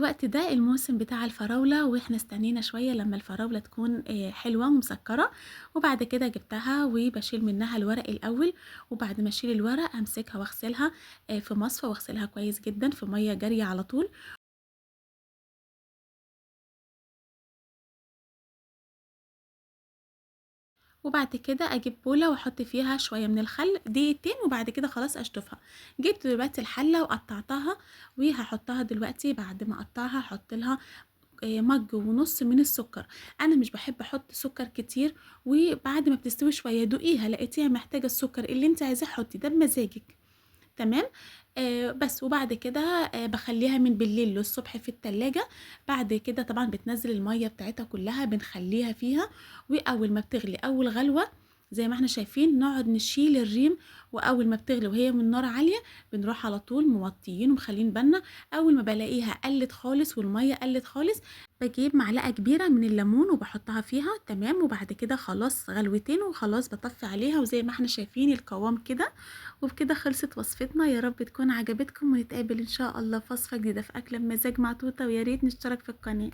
الوقت ده الموسم بتاع الفراولة، وإحنا استنينا شوية لمّا الفراولة تكون حلوة ومسكّرة، وبعد كده جِبتها وباشيل منها الورق الأول، وبعد ما أشيل الورق أمسكها وأغسلها في مصفى واغسلها كويس جدًا في مَيّة جارية على طول، وبعد كده أجيب بولة وأحط فيها شوية من الخل دقيقتين وبعد كده خلاص أشطفها. جِبت دلوقتي الحلة وقطّعتها وهاحطها دلوقتي بعد ما أقطّعها هاحط لها مَج ونُص من السكر. أنا مش باحب أحط سكر كتير، وبعد ما بتستوي شوية دوقيها لقيتيها محتاجة السكر اللي أنتِ عايزاه حطي، ده بمزاجِك. تمام. بس وبعد كده باخلّيها من بالليل للصبح في التلاجة. بعد كده طبعًا بتنزّل المَيّة بتاعتها كلّها بنخلّيها فيها، وأول ما بتغلي أول غلوة زي ما إحنا شايفين نقعد نشيل الريم، وأول ما بتغلي وهي من نار عالية بنروح على طول موطّيين ومخلّيين بالنا. أول ما بالاقيها قلّت خالص والمَيّة قلّت خالص باجيب معلقة كبيرة من الليمون وباحطها فيها. تمام. وبعد كده خلاص غلوتين وخلاص باطفّي عليها، وزي ما إحنا شايفين القوام كده. وبكده خلصت وصفتنا، يا رب تكون عجبتكم ونتقابل إن شاء الله في وصفة جديدة في أكلة بمزاج مع توتة، ويا ريت نشترك في القناة.